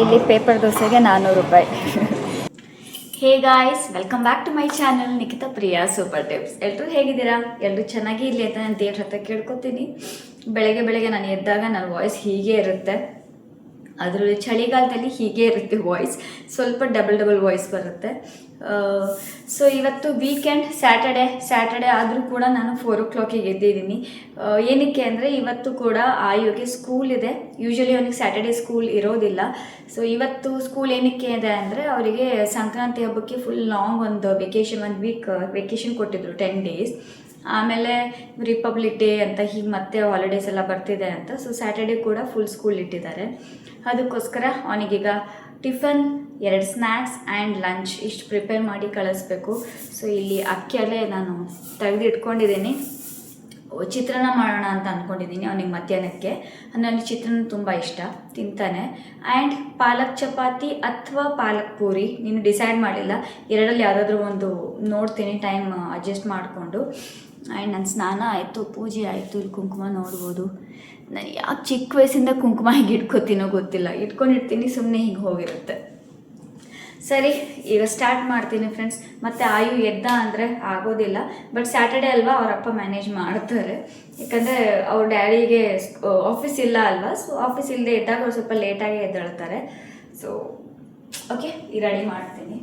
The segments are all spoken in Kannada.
ಇಲ್ಲಿ ಪೇಪರ್ ದೋಸೆಗೆ 400 ರೂಪಾಯಿ. Hey guys, welcome back to my channel Nikhita Priya super tips. ಎಲ್ಲರೂ ಹೇಗಿದ್ದೀರಾ? ಎಲ್ಲರೂ ಚೆನ್ನಾಗಿ ಇರಲಿ ಅಂತ ನಾನು ದೇವ್ರ ಹತ್ರ ಕೇಳ್ಕೊತೀನಿ. ಬೆಳಗ್ಗೆ ನಾನು ಎದ್ದಾಗ ನನ್ನ ವಾಯ್ಸ್ ಹೀಗೆ ಇರುತ್ತೆ. ಅದರಲ್ಲಿ ಚಳಿಗಾಲದಲ್ಲಿ ಹೀಗೆ ಇರುತ್ತೆ ವಾಯ್ಸ್, ಸ್ವಲ್ಪ ಡಬಲ್ ವಾಯ್ಸ್ ಬರುತ್ತೆ. ಸೊ ಇವತ್ತು ವೀಕೆಂಡ್ ಸ್ಯಾಟರ್ಡೆ ಆದರೂ ಕೂಡ ನಾನು 4 o'clock ಎದ್ದಿದ್ದೀನಿ. ಏನಕ್ಕೆ ಅಂದರೆ ಇವತ್ತು ಕೂಡ ಆಯುಗೆ ಸ್ಕೂಲ್ ಇದೆ. ಯೂಶ್ವಲಿ ಅವನಿಗೆ ಸ್ಯಾಟರ್ಡೆ ಸ್ಕೂಲ್ ಇರೋದಿಲ್ಲ. ಸೊ ಇವತ್ತು ಸ್ಕೂಲ್ ಏನಕ್ಕೆ ಇದೆ ಅಂದರೆ ಅವರಿಗೆ ಸಂಕ್ರಾಂತಿ ಹಬ್ಬಕ್ಕೆ ಫುಲ್ ಲಾಂಗ್ ಒಂದು ವೆಕೇಷನ್, 1 week ವೆಕೇಷನ್ ಕೊಟ್ಟಿದ್ರು, 10 days. ಆಮೇಲೆ ರಿಪಬ್ಲಿಕ್ ಡೇ ಅಂತ ಹೀಗೆ ಮತ್ತೆ ಹಾಲಿಡೇಸ್ ಎಲ್ಲ ಬರ್ತಿದೆ ಅಂತ. ಸೊ ಸ್ಯಾಟರ್ಡೆ ಕೂಡ ಫುಲ್ ಸ್ಕೂಲ್ ಇಟ್ಟಿದ್ದಾರೆ. ಅದಕ್ಕೋಸ್ಕರ ಅವನಿಗೀಗ ಟಿಫನ್, 2 ಸ್ನ್ಯಾಕ್ಸ್ ಆ್ಯಂಡ್ ಲಂಚ್ ಇಷ್ಟು ಪ್ರಿಪೇರ್ ಮಾಡಿ ಕಳಿಸ್ಬೇಕು. ಸೊ ಇಲ್ಲಿ ಅಕ್ಕಿಯಲ್ಲೇ ನಾನು ತೆಗೆದು ಇಟ್ಕೊಂಡಿದ್ದೀನಿ. ಚಿತ್ರಾನ್ನ ಮಾಡೋಣ ಅಂತ ಅಂದ್ಕೊಂಡಿದ್ದೀನಿ ಅವನಿಗೆ ಮಧ್ಯಾಹ್ನಕ್ಕೆ. ನನಗೆ ಚಿತ್ರಾನ್ನ ತುಂಬ ಇಷ್ಟ, ತಿಂತಾನೆ. ಆ್ಯಂಡ್ ಪಾಲಕ್ ಚಪಾತಿ ಅಥವಾ ಪಾಲಕ್ ಪೂರಿ, ನೀನು ಡಿಸೈಡ್ ಮಾಡಿಲ್ಲ, ಎರಡಲ್ಲಿ ಯಾವುದಾದ್ರೂ ಒಂದು ನೋಡ್ತೀನಿ ಟೈಮ್ ಅಡ್ಜಸ್ಟ್ ಮಾಡಿಕೊಂಡು. ಆ್ಯಂಡ್ ನನ್ನ ಸ್ನಾನ ಆಯಿತು, ಪೂಜೆ ಆಯಿತು. ಇಲ್ಲಿ ಕುಂಕುಮ ನೋಡ್ಬೋದು. ನಾನು ಯಾಕೆ ಚಿಕ್ಕ ವಯಸ್ಸಿಂದ ಕುಂಕುಮ ಹೀಗೆ ಇಟ್ಕೋತೀನೋ ಗೊತ್ತಿಲ್ಲ, ಇಟ್ಕೊಂಡಿರ್ತೀನಿ, ಸುಮ್ಮನೆ ಹೀಗೆ ಹೋಗಿರುತ್ತೆ. ಸರಿ, ಈಗ ಸ್ಟಾರ್ಟ್ ಮಾಡ್ತೀನಿ ಫ್ರೆಂಡ್ಸ್. ಮತ್ತು ಆಯು ಎದ್ದ ಅಂದರೆ ಆಗೋದಿಲ್ಲ, ಬಟ್ ಸ್ಯಾಟರ್ಡೆ ಅಲ್ವಾ ಅವರಪ್ಪ ಮ್ಯಾನೇಜ್ ಮಾಡ್ತಾರೆ. ಯಾಕಂದರೆ ಅವ್ರ ಡ್ಯಾಡಿಗೆ ಆಫೀಸ್ ಇಲ್ಲ ಅಲ್ವಾ. ಸೊ ಆಫೀಸ್ ಇಲ್ಲದೆ ಇದ್ದಾಗ ಅವ್ರು ಸ್ವಲ್ಪ ಲೇಟಾಗಿ ಎದ್ದೇಳ್ತಾರೆ. ಸೊ ಓಕೆ, ಈ ರೆಡಿ ಮಾಡ್ತೀನಿ.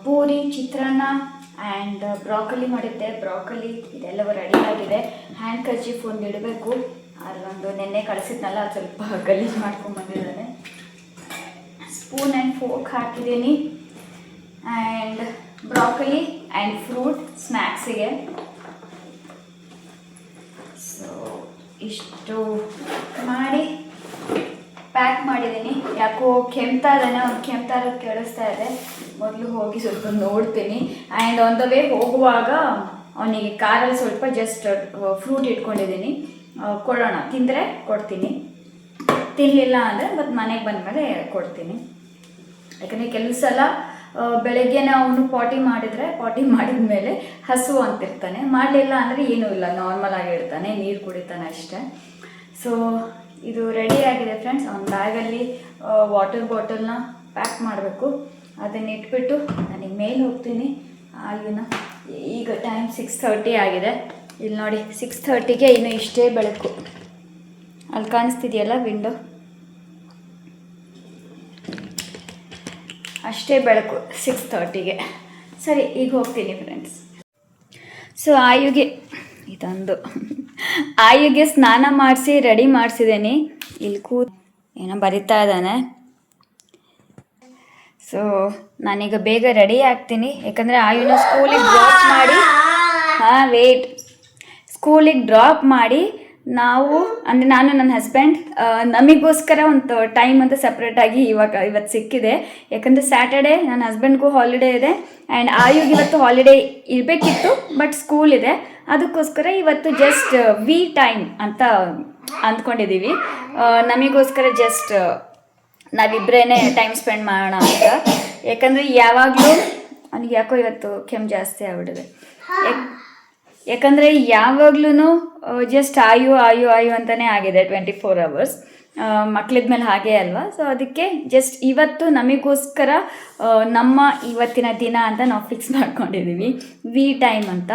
ಪೂರಿ, ಚಿತ್ರಾನ್ನ ಆ್ಯಂಡ್ ಬ್ರಾಕೊಲಿ ಮಾಡಿದ್ದೆ. ಬ್ರಾಕೊಲಿ ಇದೆಲ್ಲವೂ ರೆಡಿ ಆಗಿದೆ. ಹ್ಯಾಂಡ್ ಕರ್ಚೀಫ್ ಒಂದು ಇಡಬೇಕು. ಅಲ್ಲೊಂದು ನೆನ್ನೆ ಕಳಿಸಿದ್ನಲ್ಲ, ಅದು ಸ್ವಲ್ಪ ಗಲೀಜು ಮಾಡ್ಕೊಂಡ್ಬಂದಿದ್ದಾನೆ. ಸ್ಪೂನ್ ಆ್ಯಂಡ್ ಫೋರ್ಕ್ ಹಾಕಿದ್ದೀನಿ. ಆ್ಯಂಡ್ ಬ್ರಾಕೊಲಿ ಆ್ಯಂಡ್ ಫ್ರೂಟ್ ಸ್ನ್ಯಾಕ್ಸಿಗೆ. ಸೊ ಇಷ್ಟು ಮಾಡಿ ಪ್ಯಾಕ್ ಮಾಡಿದ್ದೀನಿ. ಯಾಕೋ ಕೆಮ್ತಾ ಇದ್ದಾನೆ, ಅವ್ನು ಕೆಮ್ತಾ ಇರೋದು ಕೇಳಿಸ್ತಾ ಇದೆ. ಮೊದಲು ಹೋಗಿ ಸ್ವಲ್ಪ ನೋಡ್ತೀನಿ. ಆ್ಯಂಡ್ ಆನ್ ದ ವೇ ಹೋಗುವಾಗ ಅವನಿಗೆ ಕಾರಲ್ಲಿ ಸ್ವಲ್ಪ ಜಸ್ಟ್ ಫ್ರೂಟ್ ಇಟ್ಕೊಂಡಿದ್ದೀನಿ, ಕೊಡೋಣ, ತಿಂದರೆ ಕೊಡ್ತೀನಿ, ತಿನ್ನಲಿಲ್ಲ ಅಂದರೆ ಮತ್ತು ಮನೆಗೆ ಬಂದಮೇಲೆ ಕೊಡ್ತೀನಿ. ಯಾಕಂದರೆ ಕೆಲವು ಸಲ ಬೆಳಗ್ಗೆ ಅವನು ಪಾಟಿ ಮಾಡಿದ ಮೇಲೆ ಹಸು ಅಂತಿರ್ತಾನೆ, ಮಾಡಲಿಲ್ಲ ಅಂದರೆ ಏನೂ ಇಲ್ಲ, ನಾರ್ಮಲ್ ಆಗಿರ್ತಾನೆ, ನೀರು ಕುಡಿತಾನೆ ಅಷ್ಟೇ. ಸೊ ಇದು ರೆಡಿ ಆಗಿದೆ ಫ್ರೆಂಡ್ಸ್. ಅವ್ನ ಬ್ಯಾಗಲ್ಲಿ ವಾಟರ್ ಬಾಟಲ್ನ ಪ್ಯಾಕ್ ಮಾಡಬೇಕು. ಅದನ್ನು ಇಟ್ಬಿಟ್ಟು ನನಗೆ ಮೇಲೆ ಹೋಗ್ತೀನಿ. ಆಯುನ ಈಗ ಟೈಮ್ 6:30 ಆಗಿದೆ. ಇಲ್ಲಿ ನೋಡಿ, 6:30ಗೆ ಇನ್ನೂ ಇಷ್ಟೇ ಬೆಳಕು. ಅಲ್ಲಿ ಕಾಣಿಸ್ತಿದೆಯಲ್ಲ ವಿಂಡೋ, ಅಷ್ಟೇ ಬೆಳಕು 6:30ಗೆ. ಸರಿ, ಈಗ ಹೋಗ್ತೀನಿ ಫ್ರೆಂಡ್ಸ್. ಸೊ ಆಯುಗೆ ಸ್ನಾನ ಮಾಡಿಸಿ ರೆಡಿ ಮಾಡಿಸಿದ್ದೀನಿ. ಇಲ್ಲಿ ಏನೋ ಬರಿತಾ ಇದ್ದಾನೆ. ಸೊ ನಾನೀಗ ಬೇಗ ರೆಡಿ ಆಗ್ತೀನಿ, ಯಾಕಂದರೆ ಆಯುನ ಸ್ಕೂಲಿಗೆ ಡ್ರಾಪ್ ಮಾಡಿ ನಾನು ನನ್ನ ಹಸ್ಬೆಂಡ್ ನಮಗೋಸ್ಕರ ಒಂದು ಟೈಮ್ ಅಂತ ಸಪ್ರೇಟಾಗಿ ಇವತ್ತು ಸಿಕ್ಕಿದೆ. ಯಾಕಂದರೆ ಸ್ಯಾಟರ್ಡೆ ನನ್ನ ಹಸ್ಬೆಂಡ್ಗೂ ಹಾಲಿಡೇ ಇದೆ ಆ್ಯಂಡ್ ಆಯುಗೆ ಇವತ್ತು ಹಾಲಿಡೇ ಇರಬೇಕಿತ್ತು, ಬಟ್ ಸ್ಕೂಲ್ ಇದೆ. ಅದಕ್ಕೋಸ್ಕರ ಇವತ್ತು ಜಸ್ಟ್ ವಿ ಟೈಮ್ ಅಂತ ಅಂದ್ಕೊಂಡಿದ್ದೀವಿ. ನಮಗೋಸ್ಕರ ಜಸ್ಟ್ ನಾವಿಬ್ಬರೇ ಟೈಮ್ ಸ್ಪೆಂಡ್ ಮಾಡೋಣ ಅಂತ. ಯಾಕಂದರೆ ಯಾವಾಗಲೂ ಅವನಿಗೆ ಯಾಕೋ ಇವತ್ತು ಕೆಮ್ಮು ಜಾಸ್ತಿ ಆಗ್ಬಿಟ್ಟಿದೆ. ಯಾಕಂದರೆ ಯಾವಾಗ್ಲೂ ಜಸ್ಟ್ ಆಯು ಅಂತಲೇ ಆಗಿದೆ 24 hours. ಮಕ್ಕಳಿದ್ಮೇಲೆ ಹಾಗೆ ಅಲ್ವಾ. ಸೊ ಅದಕ್ಕೆ ಜಸ್ಟ್ ಇವತ್ತು ನಮಗೋಸ್ಕರ ನಮ್ಮ ಇವತ್ತಿನ ದಿನ ಅಂತ ನಾವು ಫಿಕ್ಸ್ ಮಾಡ್ಕೊಂಡಿದ್ದೀವಿ, ವಿ ಟೈಮ್ ಅಂತ.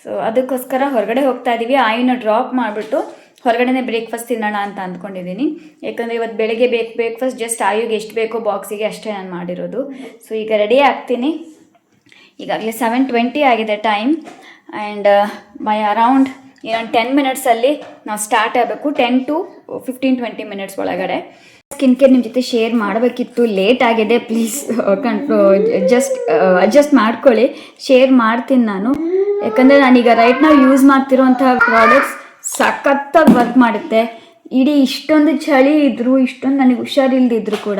ಸೊ ಅದಕ್ಕೋಸ್ಕರ ಹೊರಗಡೆ ಹೋಗ್ತಾ ಇದ್ದೀವಿ. ಆಯುನ ಡ್ರಾಪ್ ಮಾಡಿಬಿಟ್ಟು ಹೊರಗಡೆನೇ ಬ್ರೇಕ್ಫಾಸ್ಟ್ ತಿನ್ನೋಣ ಅಂತ ಅಂದ್ಕೊಂಡಿದ್ದೀನಿ. ಯಾಕಂದರೆ ಇವತ್ತು ಬೆಳಗ್ಗೆ ಬ್ರೇಕ್ಫಾಸ್ಟ್ ಜಸ್ಟ್ ಆಯುಗೆ ಎಷ್ಟು ಬೇಕೋ ಬಾಕ್ಸಿಗೆ ಅಷ್ಟೇ ನಾನು ಮಾಡಿರೋದು. ಸೊ ಈಗ ರೆಡಿ ಆಗ್ತೀನಿ. ಈಗಾಗಲೇ 7:20 ಆಗಿದೆ ಟೈಮ್. ಆ್ಯಂಡ್ ಬೈ ಅರೌಂಡ್ ಇನ್ನೊಂದು 10 ಮಿನಿಟ್ಸಲ್ಲಿ ನಾವು ಸ್ಟಾರ್ಟ್ ಆಗಬೇಕು. 10 to 15-20 ಮಿನಿಟ್ಸ್ ಒಳಗಡೆ. ಸ್ಕಿನ್ ಕೇರ್ ನಿಮ್ಮ ಜೊತೆ ಶೇರ್ ಮಾಡಬೇಕಿತ್ತು, ಲೇಟ್ ಆಗಿದೆ. ಪ್ಲೀಸ್ ಅಡ್ಜಸ್ಟ್ ಮಾಡ್ಕೊಳ್ಳಿ. ಶೇರ್ ಮಾಡ್ತೀನಿ ನಾನು. ಯಾಕಂದರೆ ನಾನೀಗ ರೈಟ್ ನಾವು ಯೂಸ್ ಮಾಡ್ತಿರೋಂಥ ಪ್ರಾಡಕ್ಟ್ಸ್ ಸಖತ್ತಾಗಿ ವರ್ಕ್ ಮಾಡುತ್ತೆ. ಇಡೀ ಇಷ್ಟೊಂದು ಚಳಿ ಇದ್ದರೂ, ಇಷ್ಟೊಂದು ನನಗೆ ಹುಷಾರಿಲ್ದಿದ್ರು ಕೂಡ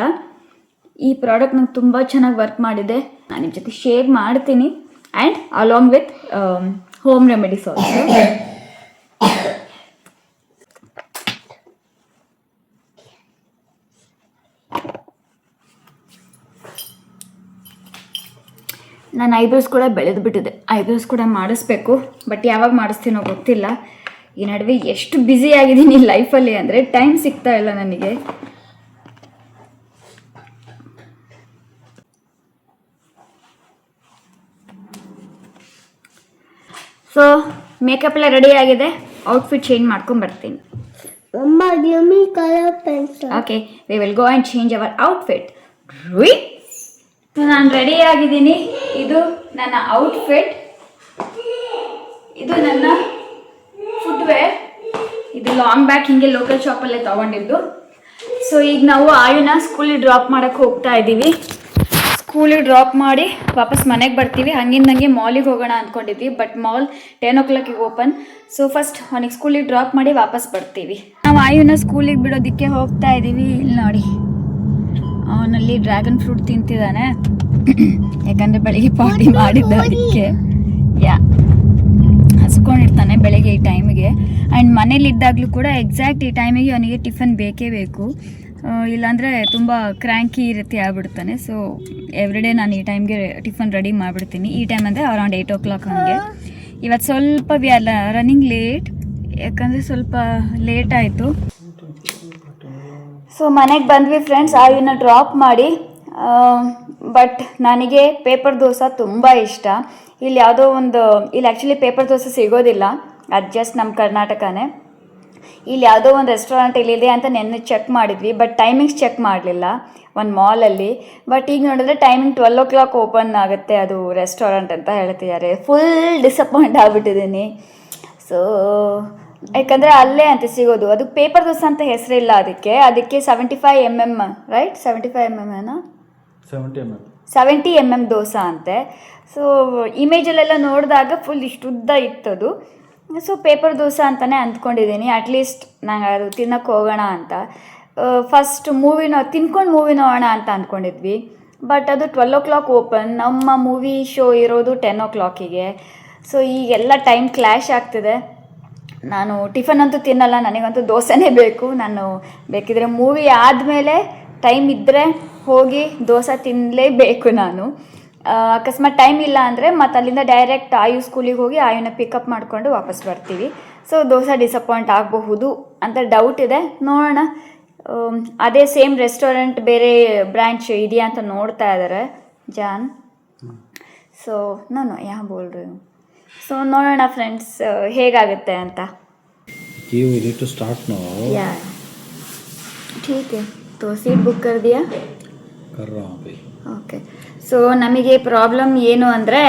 ಈ ಪ್ರಾಡಕ್ಟ್ ನಂಗೆ ತುಂಬ ಚೆನ್ನಾಗಿ ವರ್ಕ್ ಮಾಡಿದೆ. ನಾನು ನಿಮ್ಮ ಜೊತೆ ಶೇರ್ ಮಾಡ್ತೀನಿ. And along with home remedies also. ನಾನು ಐಬ್ರೋಸ್ ಕೂಡ ಬೆಳೆದು ಬಿಟ್ಟಿದೆ. ಐಬ್ರೋಸ್ ಕೂಡ ಮಾಡಿಸ್ಬೇಕು. ಬಟ್ ಯಾವಾಗ ಮಾಡಿಸ್ತೀನೋ ಗೊತ್ತಿಲ್ಲ. ಈ ನಡುವೆ ಎಷ್ಟು ಬ್ಯುಸಿ ಆಗಿದ್ದೀನಿ ಲೈಫಲ್ಲಿ ಅಂದರೆ ಟೈಮ್ ಸಿಗ್ತಾ ಇಲ್ಲ ನನಗೆ. ಸೊ ಮೇಕಪ್ ಎಲ್ಲ ರೆಡಿ ಆಗಿದೆ. ಔಟ್ಫಿಟ್ ಚೇಂಜ್ ಮಾಡ್ಕೊಂಡು ಬರ್ತೀನಿ. Okay, we will go and change our outfit. ನಾನು ರೆಡಿ ಆಗಿದ್ದೀನಿ. ಇದು ನನ್ನ ಔಟ್ಫಿಟ್, ಇದು ನನ್ನ ಫುಟ್ವೇರ್. ಇದು ಲಾಂಗ್ ಬ್ಯಾಕ್ ಹಿಂಗೆ ಲೋಕಲ್ ಶಾಪಲ್ಲೇ ತೊಗೊಂಡಿದ್ದು. ಸೊ ಈಗ ನಾವು ಆಯುನ ಸ್ಕೂಲಿಗೆ ಡ್ರಾಪ್ ಮಾಡೋಕ್ಕೆ ಹೋಗ್ತಾ ಇದ್ದೀವಿ. ಸ್ಕೂಲಿಗೆ ಡ್ರಾಪ್ ಮಾಡಿ ವಾಪಸ್ ಮನೆಗೆ ಬರ್ತೀವಿ. ಹಂಗಿಂದಂಗೆ ಮಾಲಿಗೆ ಹೋಗೋಣ ಅಂದ್ಕೊಂಡಿದ್ವಿ. But mall 10 o'clock open. So first ಅವನಿಗೆ ಸ್ಕೂಲಿಗೆ ಡ್ರಾಪ್ ಮಾಡಿ ವಾಪಸ್ ಬರ್ತೀವಿ. ನಾವು ಆಯುನ ಸ್ಕೂಲಿಗೆ ಬಿಡೋದಕ್ಕೆ ಹೋಗ್ತಾ ಇದ್ದೀವಿ. ಇಲ್ಲಿ ನೋಡಿ, ಅವನಲ್ಲಿ ಡ್ರ್ಯಾಗನ್ ಫ್ರೂಟ್ ತಿಂತಿದ್ದಾನೆ. ಯಾಕಂದರೆ ಬೆಳಿಗ್ಗೆ ಪಾರ್ಟಿ ಮಾಡಿದ್ದ, ಅದಕ್ಕೆ ಹಸ್ಕೊಂಡಿರ್ತಾನೆ ಬೆಳಗ್ಗೆ ಈ ಟೈಮಿಗೆ. ಆ್ಯಂಡ್ ಮನೇಲಿದ್ದಾಗಲೂ ಕೂಡ ಎಕ್ಸಾಕ್ಟ್ ಈ ಟೈಮಿಗೆ ಅವನಿಗೆ ಟಿಫನ್ ಬೇಕೇ ಬೇಕು. ಇಲ್ಲಾಂದರೆ ತುಂಬ ಕ್ರ್ಯಾಂಕಿ ರೀತಿ ಆಗ್ಬಿಡ್ತಾನೆ. ಸೊ ಎವ್ರಿಡೇ ನಾನು ಈ ಟೈಮ್ಗೆ ಟಿಫನ್ ರೆಡಿ ಮಾಡಿಬಿಡ್ತೀನಿ. ಈ ಟೈಮ್ ಅಂದರೆ ಅರೌಂಡ್ 8 o'clock ಹಾಗೆ. ಇವತ್ತು ಸ್ವಲ್ಪ ವಿ ಆರ್ ರನ್ನಿಂಗ್ ಲೇಟ್, ಯಾಕಂದರೆ ಸ್ವಲ್ಪ ಲೇಟ್ ಆಯಿತು. ಸೊ ಮನೆಗೆ ಬಂದ್ವಿ ಫ್ರೆಂಡ್ಸ್, ಆಯುನ ಡ್ರಾಪ್ ಮಾಡಿ. ಬಟ್ ನನಗೆ ಪೇಪರ್ ದೋಸೆ ತುಂಬ ಇಷ್ಟ. ಇಲ್ಲಿ ಯಾವುದೋ ಒಂದು, ಇಲ್ಲಿ ಆ್ಯಕ್ಚುಲಿ ಪೇಪರ್ ದೋಸೆ ಸಿಗೋದಿಲ್ಲ, ಅದು ಜಸ್ಟ್ ನಮ್ಮ ಕರ್ನಾಟಕನೇ. ಇಲ್ಲಿ ಯಾವುದೋ ಒಂದು ರೆಸ್ಟೋರೆಂಟ್ ಇಲ್ಲಿದೆ ಅಂತ ನೆನ್ನೆ ಚೆಕ್ ಮಾಡಿದ್ವಿ. ಬಟ್ ಟೈಮಿಂಗ್ಸ್ ಚೆಕ್ ಮಾಡಲಿಲ್ಲ ಒಂದು ಮಾಲಲ್ಲಿ. ಬಟ್ ಈಗ ನೋಡಿದ್ರೆ ಟೈಮಿಂಗ್ 12 o'clock ಓಪನ್ ಆಗುತ್ತೆ ಅದು ರೆಸ್ಟೋರೆಂಟ್ ಅಂತ ಹೇಳ್ತಿದ್ದಾರೆ. Full disappoint ಆಗಿಬಿಟ್ಟಿದ್ದೀನಿ. ಸೊ ಯಾಕಂದರೆ ಅಲ್ಲೇ ಅಂತ ಸಿಗೋದು. ಅದು ಪೇಪರ್ ದೋಸೆ ಅಂತ ಹೆಸರಿಲ್ಲ ಅದಕ್ಕೆ 75 mm ರೈಟ್, 75 mm ಏನೋ 70 mm ದೋಸೆ ಅಂತೆ. ಸೊ ಇಮೇಜಲ್ಲೆಲ್ಲ ನೋಡಿದಾಗ ಫುಲ್ ಇಷ್ಟುದ್ದ ಇತ್ತದು. ಸೊ ಪೇಪರ್ ದೋಸೆ ಅಂತಲೇ ಅಂದ್ಕೊಂಡಿದ್ದೀನಿ. ಅಟ್ಲೀಸ್ಟ್ ನಂಗೆ ಅದು ತಿನ್ನೋಕ್ಕೆ ಹೋಗೋಣ ಅಂತ. ಫಸ್ಟ್ ತಿನ್ಕೊಂಡು ಮೂವಿ ನೋಡೋಣ ಅಂತ ಅಂದ್ಕೊಂಡಿದ್ವಿ. ಬಟ್ ಅದು 12 o'clock ಓಪನ್. ನಮ್ಮ ಮೂವಿ ಶೋ ಇರೋದು 10 o'clock-ಗೆ. ಸೊ ಈಗೆಲ್ಲ ಟೈಮ್ ಕ್ಲ್ಯಾಶ್ ಆಗ್ತಿದೆ. ನಾನು ಟಿಫನ್ ಅಂತೂ ತಿನ್ನಲ್ಲ, ನನಗಂತೂ ದೋಸೆನೇ ಬೇಕು. ನಾನು ಬೇಕಿದ್ರೆ ಮೂವಿ ಆದಮೇಲೆ ಟೈಮ್ ಇದ್ದರೆ ಹೋಗಿ ದೋಸೆ ತಿನ್ನಲೇಬೇಕು ನಾನು. ಅಕಸ್ಮಾತ್ ಟೈಮ್ ಇಲ್ಲ ಅಂದರೆ ಮತ್ತು ಅಲ್ಲಿಂದ ಡೈರೆಕ್ಟ್ ಆಯು ಸ್ಕೂಲಿಗೆ ಹೋಗಿ ಆಯುನ ಪಿಕಪ್ ಮಾಡಿಕೊಂಡು ವಾಪಸ್ ಬರ್ತೀವಿ. ಸೊ ದೋಸೆ ಡಿಸಪಾಯಿಂಟ್ ಆಗಬಹುದು ಅಂತ ಡೌಟ್ ಇದೆ, ನೋಡೋಣ. ಅದೇ ಸೇಮ್ ರೆಸ್ಟೋರೆಂಟ್ ಬೇರೆ ಬ್ರಾಂಚ್ ಇದೆಯಾ ಅಂತ ನೋಡ್ತಾ ಇದ್ದಾರೆ ಜಾನ್. ಸೊ ನಾನು ಬೋಲ್ರಿ. ಸೊ ನೋಡೋಣ ಫ್ರೆಂಡ್ಸ್ ಹೇಗಾಗುತ್ತೆ ಅಂತ. ठीक है, तो सीट बुक कर दिया? कर रहा हूँ अभी. ಓಕೆ. ಸೊ ನಮಗೆ ಪ್ರಾಬ್ಲಮ್ ಏನು ಅಂದರೆ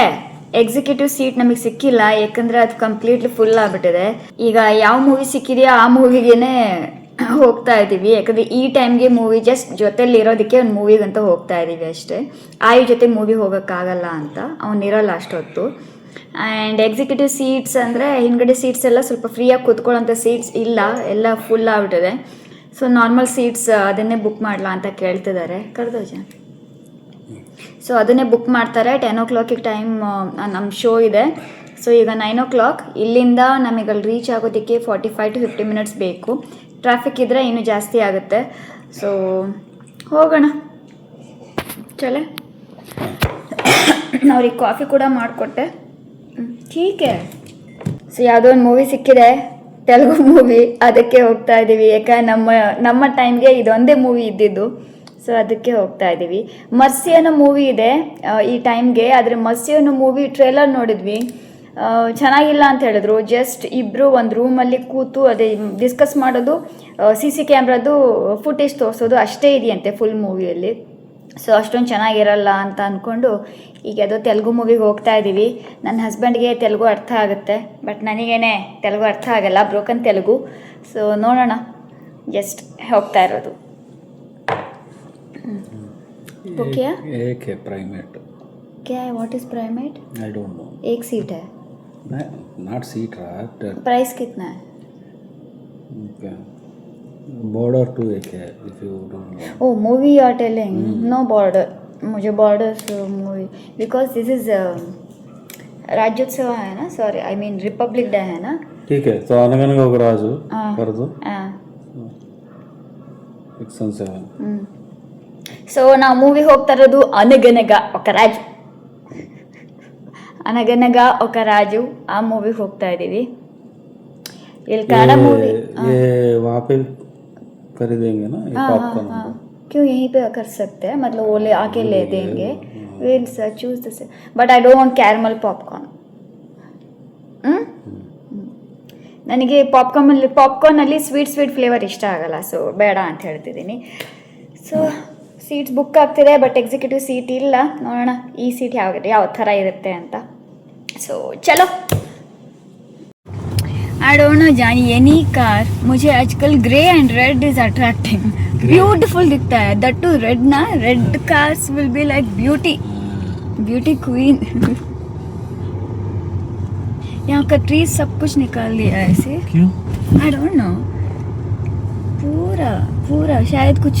ಎಕ್ಸಿಕ್ಯೂಟಿವ್ ಸೀಟ್ ನಮಗೆ ಸಿಕ್ಕಿಲ್ಲ. ಯಾಕಂದರೆ ಅದು ಕಂಪ್ಲೀಟ್ಲಿ ಫುಲ್ ಆಗಿಬಿಟ್ಟಿದೆ. ಈಗ ಯಾವ ಮೂವಿ ಸಿಕ್ಕಿದೆಯೋ ಆ ಮೂವಿಗೇ ಹೋಗ್ತಾ ಇದ್ದೀವಿ. ಯಾಕಂದರೆ ಈ ಟೈಮ್ಗೆ ಮೂವಿ ಜಸ್ಟ್ ಜೊತೆಲಿ ಇರೋದಕ್ಕೆ ಒಂದು ಮೂವಿಗಂತ ಹೋಗ್ತಾ ಇದ್ದೀವಿ ಅಷ್ಟೇ. ಆಯು ಜೊತೆ ಮೂವಿ ಹೋಗೋಕ್ಕಾಗಲ್ಲ ಅಂತ, ಅವನಿರಲ್ಲ ಅಷ್ಟೊತ್ತು. ಆ್ಯಂಡ್ ಎಕ್ಸಿಕ್ಯೂಟಿವ್ ಸೀಟ್ಸ್ ಅಂದರೆ ಹಿಂದ್ಗಡೆ ಸೀಟ್ಸ್ ಎಲ್ಲ ಸ್ವಲ್ಪ ಫ್ರೀಯಾಗಿ ಕೂತ್ಕೊಳ್ಳೋಂಥ ಸೀಟ್ಸ್ ಇಲ್ಲ, ಎಲ್ಲ ಫುಲ್ ಆಗಿಬಿಟ್ಟಿದೆ. ಸೊ ನಾರ್ಮಲ್ ಸೀಟ್ಸ್ ಅದನ್ನೇ ಬುಕ್ ಮಾಡಲ ಅಂತ ಕೇಳ್ತಿದ್ದಾರೆ. ಕರೆದೋಜ. ಸೊ ಅದನ್ನೇ ಬುಕ್ ಮಾಡ್ತಾರೆ. 10 o'clock-ಗೆ ಟೈಮ್ ನಮ್ಮ ಶೋ ಇದೆ. ಸೊ ಈಗ 9 o'clock. ಇಲ್ಲಿಂದ ನಮಗೆ ಅಲ್ಲಿ ರೀಚ್ ಆಗೋದಕ್ಕೆ 45 to 50 minutes ಬೇಕು. ಟ್ರಾಫಿಕ್ ಇದ್ದರೆ ಇನ್ನೂ ಜಾಸ್ತಿ ಆಗುತ್ತೆ. ಸೊ ಹೋಗೋಣ ಚಲೆ. ಅವ್ರಿಗೆ ಕಾಫಿ ಕೂಡ ಮಾಡಿಕೊಟ್ಟೆ. ಟೀಕೆ. ಸೊ ಯಾವುದೋ ಒಂದು ಮೂವಿ ಸಿಕ್ಕಿದೆ, ತೆಲುಗು ಮೂವಿ, ಅದಕ್ಕೆ ಹೋಗ್ತಾ ಇದ್ದೀವಿ. ಯಾಕಂದ್ರೆ ನಮ್ಮ ಟೈಮ್ಗೆ ಇದೊಂದೇ ಮೂವಿ ಇದ್ದಿದ್ದು. ಸೊ ಅದಕ್ಕೆ ಹೋಗ್ತಾ ಇದ್ದೀವಿ. ಮರ್ಸಿ ಅನ್ನೋ ಮೂವಿ ಇದೆ ಈ ಟೈಮ್ಗೆ. ಆದರೆ ಮರ್ಸಿ ಅನ್ನೋ ಮೂವಿ ಟ್ರೇಲರ್ ನೋಡಿದ್ವಿ, ಚೆನ್ನಾಗಿಲ್ಲ ಅಂತ ಹೇಳಿದ್ರು. ಜಸ್ಟ್ ಇಬ್ಬರು ಒಂದು ರೂಮಲ್ಲಿ ಕೂತು ಅದೇ ಡಿಸ್ಕಸ್ ಮಾಡೋದು, CC ಕ್ಯಾಮ್ರಾದು ಫುಟೇಜ್ ತೋರಿಸೋದು ಅಷ್ಟೇ ಇದೆಯಂತೆ ಫುಲ್ ಮೂವಿಯಲ್ಲಿ. ಸೊ ಅಷ್ಟೊಂದು ಚೆನ್ನಾಗಿರಲ್ಲ ಅಂತ ಅಂದ್ಕೊಂಡು ಈಗ ಅದು ತೆಲುಗು ಮೂವಿಗೆ ಹೋಗ್ತಾ ಇದ್ದೀವಿ. ನನ್ನ ಹಸ್ಬೆಂಡ್ಗೆ ತೆಲುಗು ಅರ್ಥ ಆಗುತ್ತೆ, ಬಟ್ ನನಗೇನೆ ತೆಲುಗು ಅರ್ಥ ಆಗಲ್ಲ, ಬ್ರೋಕನ್ ತೆಲುಗು. ಸೊ ನೋಡೋಣ, ಜಸ್ಟ್ ಹೋಗ್ತಾ ಇರೋದು. ओके एक है प्राइमेट. क्या है? What is primate? I don't know. एक सीट है. Not seat right. प्राइस कितना है? ओके. बॉर्डर 2 एक है if you don't know. Oh movie you are telling. No Border. मुझे Border movie because this is Rajyotsava है ना, sorry I mean Republic Day है ना. ठीक है. तो अनगनग होग राजु बरದು हां 617. ಸೊ ನಾವು ಮೂವಿಗೆ ಹೋಗ್ತಾ ಇರೋದು ಅನಗನಗ ఒక ರಾಜು, ಅನಗನಗ ఒక ರಾಜು ಆ ಮೂವಿಗೆ ಹೋಗ್ತಾ ಇದ್ದೀವಿ. ಇಲ್ಲಿ ಕನ್ನಡ ಮೂವಿ ये वहां पे खरीदेंगे ना ये पॉपकॉर्न. क्यों यहीं पे कर सकते हैं, मतलब वो ले आके ले देंगे. we'll choose this but I don't want caramel popcorn. ನನಗೆ ಪಾಪ್ಕಾರ್ನಲ್ಲಿ ಸ್ವೀಟ್ ಫ್ಲೇವರ್ ಇಷ್ಟ ಆಗಲ್ಲ, ಸೊ ಬೇಡ ಅಂತ ಹೇಳ್ತಿದ್ದೀನಿ. ಸೊ ಸೀಟ್ಸ್ ಬುಕ್ ಆಗ್ತಿದೆ, ಬಟ್ ಎಕ್ಸಿಕ್ಯೂಟಿವ್ ಸೀಟ್ ಇಲ್ಲ. ನೋಡೋಣ ಈ ಸೀಟ್ ಯಾವ ಥರ ಇರುತ್ತೆ ಅಂತ. ಸೊ ಚಲೋ. आई डोंट नो जानी एनी कार, मुझे आजकल grey and red is attracting. Beautiful दिखता है, दैट टू रेड ना. Red cars will be like beauty queen. यहाँ का ट्री सब कुछ निकाल दिया है ऐसे. क्यों? आई डोंट नो. पूरा शायद कुछ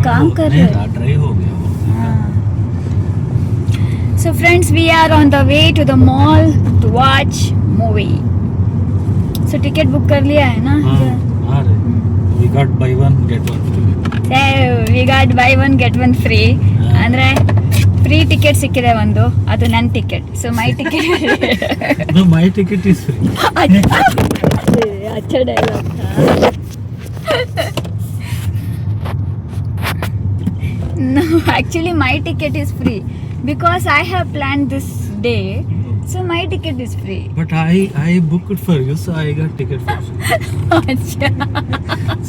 काम कर रहे हैं. ड्राई हो गया. So friends, we are on the way to the mall to watch movie. So ticket book कर लिया है ना? हाँ रे. We got buy one get one free. So we got buy one get one free. ಅಂದ್ರೆ ಫ್ರೀ ಟಿಕೆಟ್ ಸಿಕ್ಕಿದೆ ಒಂದು, ಅದು ನನ್ನ ticket. So my ticket No, my ticket is free. अच्छा डायलॉग था. No, actually my ticket is free because I have planned this day, so my ticket is free. But I booked it for you, so I got ticket for you. Acha.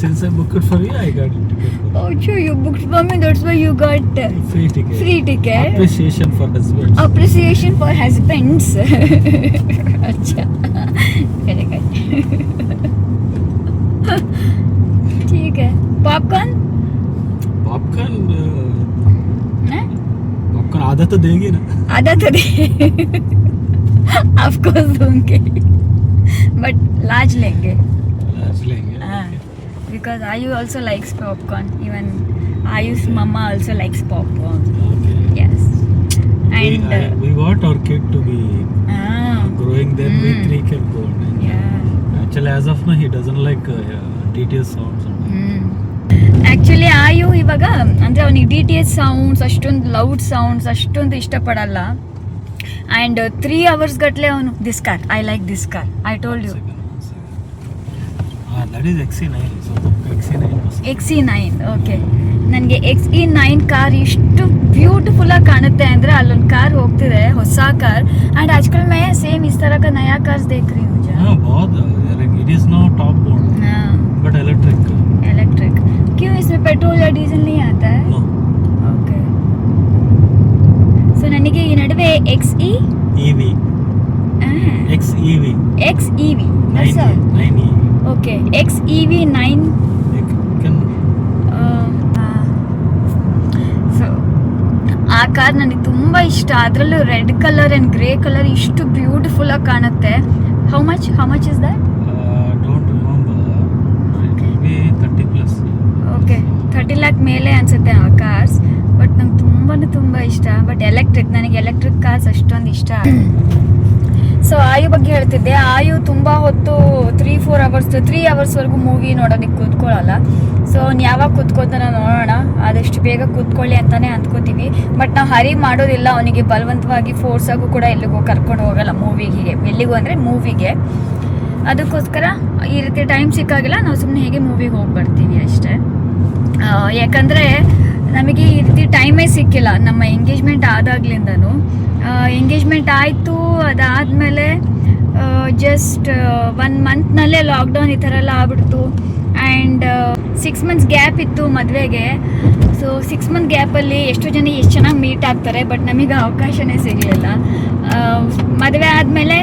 Since I booked it for you, I got ticket for you. Oh, sure, you booked for me, that's why you got Free ticket. free ticket. Appreciation for husbands. Appreciation for husbands. Acha. Very good. ठीक है. Popcorn? Popcorn आधा तो देंगे ना. आधा तो दे. ऑफकोर्स दूंगे, बट लाज लेंगे. लाज लेंगे. Because Ayu also likes popcorn. Even Ayu's mama also likes popcorn. Okay. Yes. And we want our kid to be growing, then we 3 can go. Yeah. Actually, as of now, he doesn't like DTS sounds. Actually Ayu ಇವಾಗ ಅಂದರೆ ಅವನಿಗೆ DTS ಸೌಂಡ್ಸ್, ಅಷ್ಟೊಂದು ಲೌಡ್ ಸೌಂಡ್ಸ್ ಅಷ್ಟೊಂದು ಇಷ್ಟಪಡಲ್ಲ. ಆ್ಯಂಡ್ 3 hours ಗಟ್ಟಲೆ ಅವನು this car, I like this car, I told you. That is XE9. So XE9 okay. ನನಗೆ XE9 ಕಾರ್ ಇಷ್ಟು ಬ್ಯೂಟಿಫುಲ್ಲಾಗಿ ಕಾಣುತ್ತೆ ಅಂದರೆ, ಅಲ್ಲೊಂದು ಕಾರ್ ಹೋಗ್ತಿದೆ ಹೊಸ ಕಾರ್. एंड आजकल मैं सेम इस तरह का नया कार्स देख रही हूँ. हाँ बहुत. It is now top model. हाँ. But electric. क्यों इसमें पेट्रोल या डीजल नहीं आता है? No. ओके. सो ನನಗೆ ಈ ನಡುವೆ XE EV. XEV. XEV. That's all. 9E. Okay. XEV 9. So ಆ ಕಾರ್ ನನಗೆ ತುಂಬ ಇಷ್ಟ. ಅದರಲ್ಲೂ red colour and grey colour ಇಷ್ಟು ಬ್ಯೂಟಿಫುಲ್ಲಾಗಿ ಕಾಣುತ್ತೆ. How much is that? Don't remember. It will be 30 plus. Okay, 30 lakh ಮೇಲೆ ಅನಿಸುತ್ತೆ ಆ ಕಾರ್ಸ್. ಬಟ್ ನಂಗೆ ತುಂಬ ಇಷ್ಟ. ಬಟ್ ನನಗೆ ಎಲೆಕ್ಟ್ರಿಕ್ ಕಾರ್ಸ್ ಅಷ್ಟೊಂದು ಇಷ್ಟ. ಸೊ ಆಯು ಬಗ್ಗೆ ಹೇಳ್ತಿದ್ದೆ. ಆಯು ತುಂಬ ಹೊತ್ತು 3 hours ಮೂವಿ ನೋಡೋದಕ್ಕೆ ಕೂತ್ಕೊಳ್ಳಲ್ಲ. ಸೊ ಅವ್ನು ಯಾವಾಗ ಕೂತ್ಕೋತಾನ ನೋಡೋಣ. ಆದಷ್ಟು ಬೇಗ ಕೂತ್ಕೊಳ್ಳಿ ಅಂತಲೇ ಅಂದ್ಕೋತೀವಿ. ಬಟ್ ನಾವು ಹರಿ ಮಾಡೋದಿಲ್ಲ, ಅವನಿಗೆ ಬಲವಂತವಾಗಿ ಫೋರ್ಸಾಗೂ ಕೂಡ ಎಲ್ಲಿಗೂ ಕರ್ಕೊಂಡು ಹೋಗಲ್ಲ ಮೂವಿಗೆ. ಎಲ್ಲಿಗೂ ಅಂದರೆ ಮೂವಿಗೆ. ಅದಕ್ಕೋಸ್ಕರ ಈ ರೀತಿ ಟೈಮ್ ಸಿಕ್ಕಾಗಿಲ್ಲ, ನಾವು ಸುಮ್ಮನೆ ಹೇಗೆ ಮೂವಿಗೆ ಹೋಗಿ ಬರ್ತೀವಿ ಅಷ್ಟೇ. ಯಾಕಂದರೆ ನಮಗೆ ಈ ರೀತಿ ಟೈಮೇ ಸಿಕ್ಕಿಲ್ಲ ನಮ್ಮ ಎಂಗೇಜ್ಮೆಂಟ್ ಆದಾಗ್ಲಿಂದನೂ. ಎಂಗೇಜ್ಮೆಂಟ್ ಆಯಿತು, ಅದಾದಮೇಲೆ ಜಸ್ಟ್ 1 ಮಂತ್ನಲ್ಲೇ ಲಾಕ್ಡೌನ್ ಈ ಥರ ಎಲ್ಲ ಆಗ್ಬಿಡ್ತು. ಆ್ಯಂಡ್ 6 ಮಂತ್ಸ್ ಗ್ಯಾಪ್ ಇತ್ತು ಮದುವೆಗೆ. ಸೊ 6 ಮಂತ್ ಗ್ಯಾಪಲ್ಲಿ ಎಷ್ಟು ಚೆನ್ನಾಗಿ ಮೀಟ್ ಆಗ್ತಾರೆ, ಬಟ್ ನಮಗೆ ಅವಕಾಶನೇ ಸಿಗಲಿಲ್ಲ. ಮದುವೆ ಆದಮೇಲೆ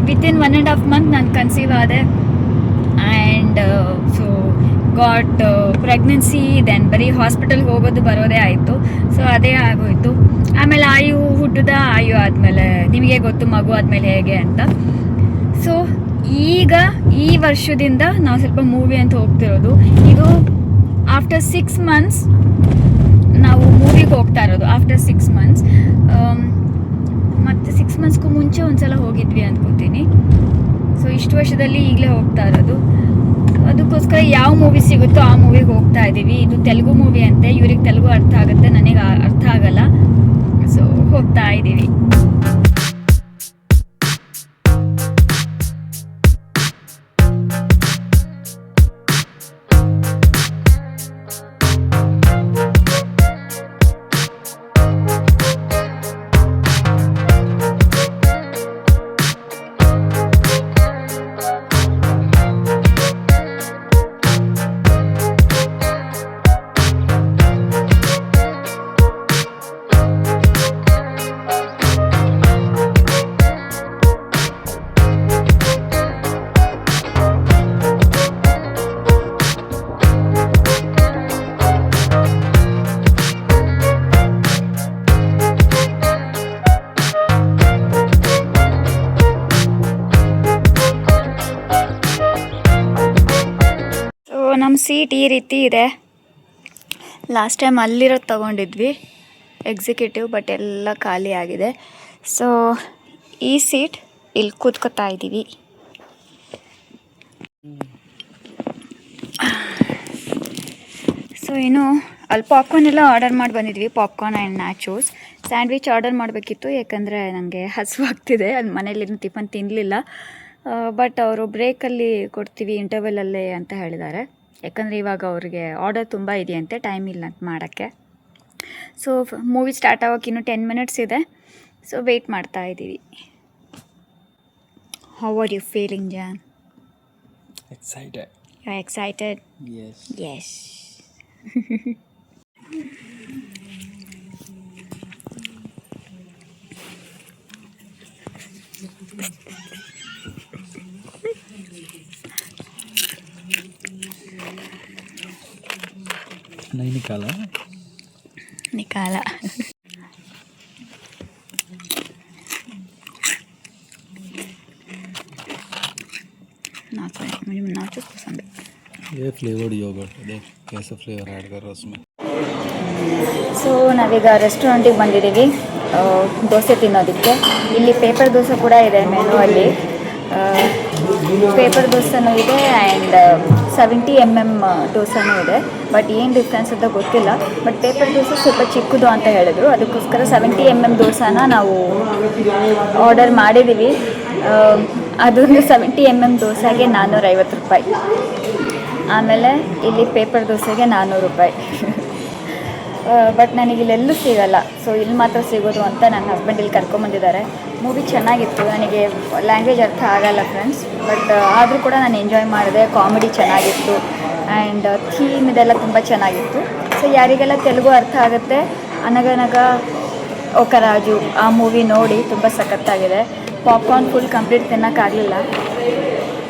ವಿತಿನ್ 1.5 ಮಂತ್ ನಾನು ಕನ್ಸೀವ್ ಆದೆ. And so got pregnancy. Then ಬರೀ ಹಾಸ್ಪಿಟಲ್ಗೆ ಹೋಗೋದು ಬರೋದೇ ಆಯಿತು. ಸೊ ಅದೇ ಆಗೋಯಿತು. ಆಮೇಲೆ ಆಯು ಹುಟ್ಟಿದ. ಆಯು ಆದಮೇಲೆ ನಿಮಗೆ ಗೊತ್ತು ಮಗು ಆದಮೇಲೆ ಹೇಗೆ ಅಂತ. ಸೊ ಈಗ ಈ ವರ್ಷದಿಂದ ನಾವು ಸ್ವಲ್ಪ ಮೂವಿ ಅಂತ ಹೋಗ್ತಿರೋದು. ಇದು ಆಫ್ಟರ್ 6 ಮಂತ್ಸ್ ನಾವು ಮೂವಿಗೆ ಹೋಗ್ತಾ ಇರೋದು. After 6 months. ಮತ್ತು 6 ಮಂತ್ಸ್ಗೂ ಮುಂಚೆ ಒಂದ್ಸಲ ಹೋಗಿದ್ವಿ ಅಂದ್ಕೋತೀನಿ. ಸೊ ಇಷ್ಟು ವರ್ಷದಲ್ಲಿ ಈಗಲೇ ಹೋಗ್ತಾ ಇರೋದು. ಅದಕ್ಕೋಸ್ಕರ ಯಾವ ಮೂವಿ ಸಿಗುತ್ತೋ ಆ ಮೂವಿಗೆ ಹೋಗ್ತಾ ಇದ್ದೀವಿ. ಇದು ತೆಲುಗು ಮೂವಿ ಅಂತೆ. ಇವ್ರಿಗೆ ತೆಲುಗು ಅರ್ಥ ಆಗುತ್ತೆ, ನನಗೆ ಅರ್ಥ ಆಗಲ್ಲ. ಸೊ ಹೋಗ್ತಾ ಇದ್ದೀವಿ. ನಮ್ಮ ಸೀಟ್ ಈ ರೀತಿ ಇದೆ. ಲಾಸ್ಟ್ ಟೈಮ್ ಅಲ್ಲಿರೋದು ತೊಗೊಂಡಿದ್ವಿ ಎಕ್ಸಿಕ್ಯೂಟಿವ್, ಬಟ್ ಎಲ್ಲ ಖಾಲಿ ಆಗಿದೆ. ಸೊ ಈ ಸೀಟ್ ಇಲ್ಲಿ ಕೂತ್ಕೋತಾ ಇದ್ದೀವಿ. ಸೊ ಏನು ಅಲ್ಲಿ ಪಾಪ್ಕಾರ್ನ್ ಎಲ್ಲ ಆರ್ಡರ್ ಮಾಡಿ ಬಂದಿದ್ವಿ. Popcorn and nachos. Sandwich order ಮಾಡಬೇಕಿತ್ತು, ಯಾಕಂದರೆ ನನಗೆ ಹಸುವಾಗ್ತಿದೆ. ಅಲ್ಲಿ ಮನೇಲಿ ಟಿಫನ್ ತಿನ್ನಲಿಲ್ಲ. ಬಟ್ ಅವರು ಬ್ರೇಕಲ್ಲಿ ಕೊಡ್ತೀವಿ ಇಂಟರ್ವೆಲ್ಲಲ್ಲೇ ಅಂತ ಹೇಳಿದ್ದಾರೆ. ಯಾಕಂದರೆ ಇವಾಗ ಅವ್ರಿಗೆ ಆರ್ಡರ್ ತುಂಬ ಇದೆಯಂತೆ, ಟೈಮ್ ಇಲ್ಲ ಅಂತ ಮಾಡೋಕ್ಕೆ. ಸೊ ಮೂವಿ ಸ್ಟಾರ್ಟ್ ಆಗೋಕ್ಕೆ ಇನ್ನೂ 10 ಮಿನಿಟ್ಸ್ ಇದೆ. ಸೊ ವೆಯ್ಟ್ ಮಾಡ್ತಾ ಇದ್ದೀವಿ. How are you feeling, John? Excited. You are excited? Yes. Yes. नहीं निकाला. निकाला. मुझे नाचोस पसंद है. ये फ्लेवर्ड योगर्ट देख कैसे फ्लेवर ऐड कर रहा है उसमें. ಸೊ ನಾವೀಗ ರೆಸ್ಟೋರೆಂಟಿಗೆ ಬಂದಿದ್ದೀವಿ ದೋಸೆ ತಿನ್ನೋದಕ್ಕೆ. ಇಲ್ಲಿ ಪೇಪರ್ ದೋಸೆ ಕೂಡ ಇದೆ ಮೆನು ಅಲ್ಲಿ. ಪೇಪರ್ ದೋಸೆನೂ ಇದೆ ಆ್ಯಂಡ್ 70 mm ದೋಸೆನೂ ಇದೆ. ಬಟ್ ಏನು ಡಿಫ್ರೆನ್ಸ್ ಅಂತ ಗೊತ್ತಿಲ್ಲ. ಬಟ್ ಪೇಪರ್ ದೋಸೆ ಸ್ವಲ್ಪ ಚಿಕ್ಕದು ಅಂತ ಹೇಳಿದ್ರು, ಅದಕ್ಕೋಸ್ಕರ 70 mm ದೋಸೆನ ನಾವು ಆರ್ಡರ್ ಮಾಡಿದ್ದೀವಿ. ಅದೊಂದು 70 mm ದೋಸೆಗೆ 450 ರೂಪಾಯಿ. ಆಮೇಲೆ ಇಲ್ಲಿ ಪೇಪರ್ ದೋಸೆಗೆ 400 ರೂಪಾಯಿ. ಬಟ್ ನನಗಿಲ್ಲೆಲ್ಲೂ ಸಿಗಲ್ಲ. ಸೊ ಇಲ್ಲಿ ಮಾತ್ರ ಸಿಗೋದು ಅಂತ ನನ್ನ ಹಸ್ಬೆಂಡ್ ಇಲ್ಲಿ ಕರ್ಕೊಂಬಂದಿದ್ದಾರೆ. ಮೂವಿ ಚೆನ್ನಾಗಿತ್ತು. ನನಗೆ ಲ್ಯಾಂಗ್ವೇಜ್ ಅರ್ಥ ಆಗಲ್ಲ ಫ್ರೆಂಡ್ಸ್, ಬಟ್ ಆದರೂ ಕೂಡ ನಾನು ಎಂಜಾಯ್ ಮಾಡಿದೆ. ಕಾಮಿಡಿ ಚೆನ್ನಾಗಿತ್ತು ಆ್ಯಂಡ್ ಥೀಮ್ ಇದೆಲ್ಲ ತುಂಬ ಚೆನ್ನಾಗಿತ್ತು. ಸೊ ಯಾರಿಗೆಲ್ಲ ತೆಲುಗು ಅರ್ಥ ಆಗುತ್ತೆ, ಅನಗನಗ ಓಕರಾಜು ಆ ಮೂವಿ ನೋಡಿ ತುಂಬ ಸಖತ್ತಾಗಿದೆ. ಪಾಪ್ಕಾರ್ನ್ ಫುಲ್ ಕಂಪ್ಲೀಟ್ ತಿನ್ನೋಕ್ಕಾಗಲಿಲ್ಲ.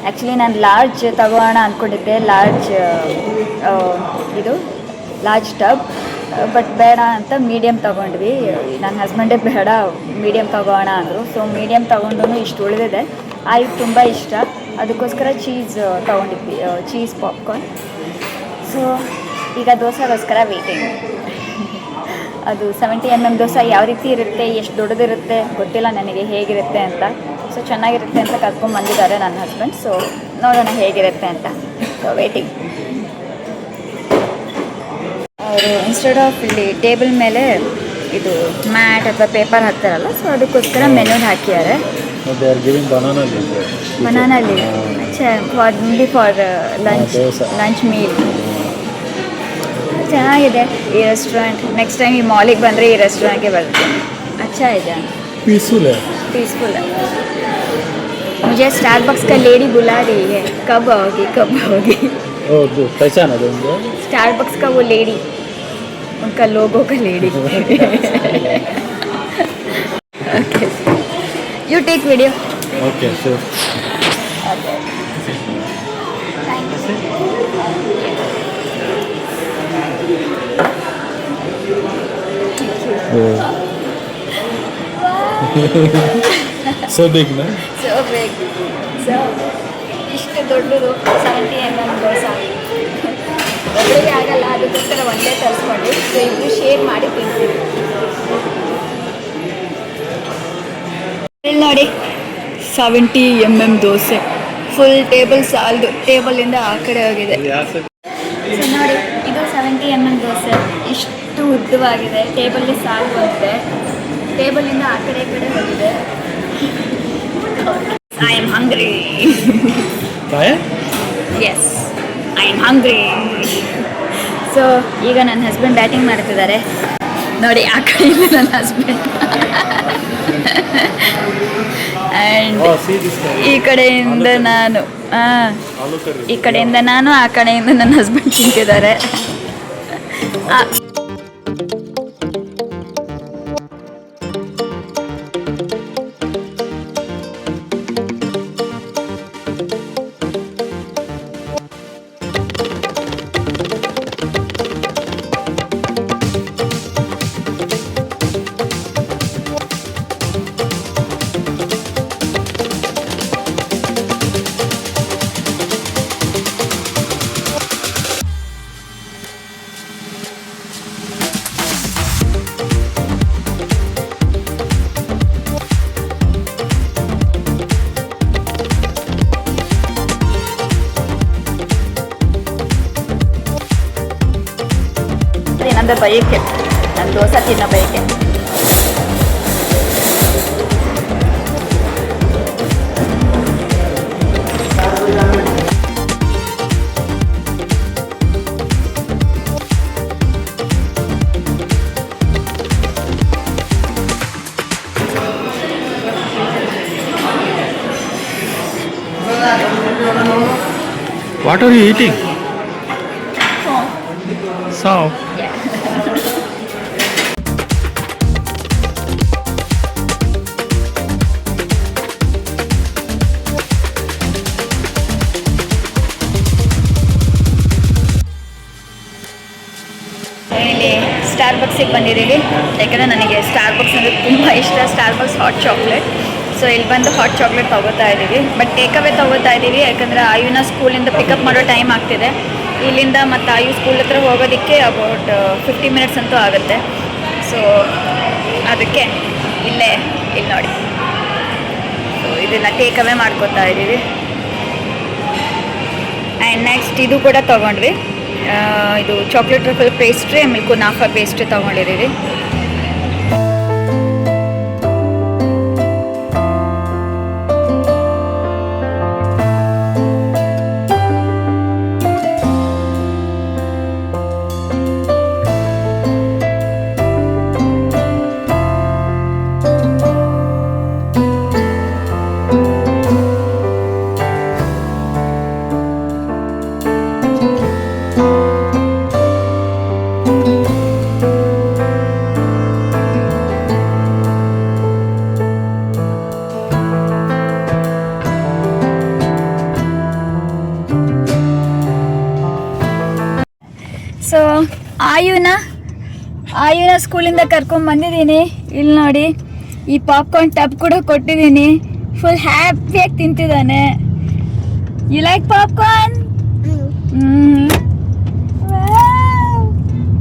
ಆ್ಯಕ್ಚುಲಿ ನಾನು ಲಾರ್ಜ್ ತಗೋಣ ಅಂದ್ಕೊಂಡಿದ್ದೆ, ಲಾರ್ಜ್ ಟಬ್. ಬಟ್ ಬೇಡ ಅಂತ ಮೀಡಿಯಮ್ ತೊಗೊಂಡ್ವಿ. ನನ್ನ ಹಸ್ಬೆಂಡೇ ಬೇಡ ಮೀಡಿಯಮ್ ತೊಗೋಣ ಅಂದರು. ಸೊ ಮೀಡಿಯಮ್ ತೊಗೊಂಡು ಇಷ್ಟು ಉಳಿದಿದೆ. ಆಯ್ತು, ತುಂಬ ಇಷ್ಟ, ಅದಕ್ಕೋಸ್ಕರ ಚೀಸ್ ತೊಗೊಂಡಿದ್ವಿ, ಚೀಸ್ ಪಾಪ್ಕಾರ್ನ್. ಸೊ ಈಗ ದೋಸೆಗೋಸ್ಕರ ವೇಟಿಂಗ್. ಅದು 70 mm ದೋಸೆ ಯಾವ ರೀತಿ ಇರುತ್ತೆ, ಎಷ್ಟು ದೊಡ್ಡದಿರುತ್ತೆ ಗೊತ್ತಿಲ್ಲ ನನಗೆ ಹೇಗಿರುತ್ತೆ ಅಂತ. ಸೊ ಚೆನ್ನಾಗಿರುತ್ತೆ ಅಂತ ಕರ್ಕೊಂಡ್ಬಂದಿದ್ದಾರೆ ನನ್ನ ಹಸ್ಬೆಂಡ್. ಸೊ ನೋಡೋಣ ಹೇಗಿರುತ್ತೆ ಅಂತ. So waiting. ಅವರು ಇನ್ಸ್ಟೆಡ್ ಆಫ್ ಇಲ್ಲಿ ಟೇಬಲ್ ಮೇಲೆ ಇದು ಮ್ಯಾಟ್ ಅಥವಾ ಪೇಪರ್ ಹಾಕ್ತಾರಲ್ಲ, ಸೊ ಅದಕ್ಕೋಸ್ಕರ ಮೆನ್ಯೂಡ್ ಹಾಕಿದ್ದಾರೆ. Banana leaf. ಅಚ್ಚಾ, ಫಾರ್ ಲಂಚ್ ಮೀಲ್. ಚೆನ್ನಾಗಿದೆ ಈ ರೆಸ್ಟೋರೆಂಟ್. ನೆಕ್ಸ್ಟ್ ಟೈಮ್ ಈ ಮಾಲಿಗೆ ಬಂದರೆ ಈ ರೆಸ್ಟೋರೆಂಟ್ಗೆ ಬರ್ತೀನಿ. ಅಚ್ಚಾ ಇದೆ, पीसफुल है. पीसफुल है. मुझे स्टारबक्स का लेडी बुला रही है, कब आओगी कब आओगी। ಹೌದು ಪೈಸಾನ ಅದೊಂದು स्टारबक्स का वो लेडी, उनका लोगो का lady. Okay, you take video. Okay sure so big ನಾ ಸೊ ಬಿಗ್, ಸೊ ಇಷ್ಟು ದೊಡ್ಡದು 70 mm ದೋಸೆ ಒಬ್ಬರಿಗೆ ಆಗಲ್ಲ, ಅದಕ್ಕೋಸ್ಕರ ಒಂದೇ ತರಿಸ್ಕೊಂಡು ಸೊ ಇಬ್ಬರು ಶೇರ್ ಮಾಡಿ ತಿಂತೀವಿ. ಇಲ್ಲಿ ನೋಡಿ 70 mm ದೋಸೆ, ಫುಲ್ ಟೇಬಲ್ ಸಾಲದು, ಟೇಬಲಿಂದ ಆ ಕಡೆ ಹೋಗಿದೆ. ಸೊ ನೋಡಿ, ಇದು 70 mm ದೋಸೆ, ಇಷ್ಟು ಉದ್ದವಾಗಿದೆ, ಟೇಬಲ್ಗೆ ಸಾಲು ಬಂದಿದೆ, ಟೇಬಲಿಂದ ಆ ಕಡೆ ಈ ಕಡೆ ಹೋಗಿದೆ. I am hungry. Yes, I am hungry. So ಈಗ ನನ್ನ ಹಸ್ಬೆಂಡ್ ಬ್ಯಾಟಿಂಗ್ ಮಾಡ್ತಿದ್ದಾರೆ ನೋಡಿ, ಆ ಕಡೆಯಿಂದ ನನ್ನ ಹಸ್ಬೆಂಡ್ ಆ್ಯಂಡ್ ಈ ಕಡೆಯಿಂದ ನಾನು, ಈ ಕಡೆಯಿಂದ ನಾನು, ಆ ಕಡೆಯಿಂದ ನನ್ನ ಹಸ್ಬೆಂಡ್ ತಿಂತಿದ್ದಾರೆ. ನಂದು ಬಯಕೆ, ನನ್ನ ದೋಸೆ ತಿನ್ನೋ ಬಯಕೆ. What are you eating? So. ಇಲ್ಲಿ ಸ್ಟಾರ್ಬಕ್ಸಿಗೆ ಬಂದಿದ್ದೀವಿ, ಯಾಕಂದರೆ ನನಗೆ ಸ್ಟಾರ್ಬಕ್ಸ್ ಅಂದರೆ ತುಂಬ ಇಷ್ಟ, ಸ್ಟಾರ್ಬಕ್ಸ್ ಹಾಟ್ ಚಾಕ್ಲೇಟ್. ಸೊ ಇಲ್ಲಿ ಬಂದು ಹಾಟ್ ಚಾಕ್ಲೇಟ್ ತೊಗೋತಾ ಇದ್ದೀವಿ, ಬಟ್ ಟೇಕವೇ ತೊಗೋತಾ ಇದ್ದೀವಿ, ಯಾಕಂದರೆ ಆಯುನ ಸ್ಕೂಲಿಂದ ಪಿಕಪ್ ಮಾಡೋ ಟೈಮ್ ಆಗ್ತಿದೆ. ಇಲ್ಲಿಂದ ಮತ್ತು ಆಯು ಸ್ಕೂಲ್ ಹತ್ರ ಹೋಗೋದಕ್ಕೆ ಅಬೌಟ್ 50 ಮಿನಿಟ್ಸ್ ಅಂತೂ ಆಗುತ್ತೆ. ಸೊ ಅದಕ್ಕೆ ಇಲ್ಲಿ ನೋಡಿ, ಸೊ ಇದನ್ನು ಟೇಕವೇ ಮಾಡ್ಕೋತಾ ಇದ್ದೀವಿ. ಆ್ಯಂಡ್ ನೆಕ್ಸ್ಟ್ ಇದು ಕೂಡ ತೊಗೊಂಡ್ವಿ, ಇದು ಚಾಕ್ಲೇಟ್ ಟ್ರಫಲ್ ಪೇಸ್ಟ್ರಿ, ಆಮೇಲೆ ಕುನಾಫಾ ಪೇಸ್ಟ್ರಿ ತೊಗೊಂಡಿದ್ದೀವಿ. ಸೊ ಆಯುನ ಸ್ಕೂಲಿಂದ ಕರ್ಕೊಂಡ್ಬಂದಿದ್ದೀನಿ. ಇಲ್ಲಿ ನೋಡಿ, ಈ ಪಾಪ್ಕಾರ್ನ್ ಟಬ್ ಕೂಡ ಕೊಟ್ಟಿದ್ದೀನಿ, ಫುಲ್ ಹ್ಯಾಪಿಯಾಗಿ ತಿಂತಿದ್ದಾನೆ. You like popcorn?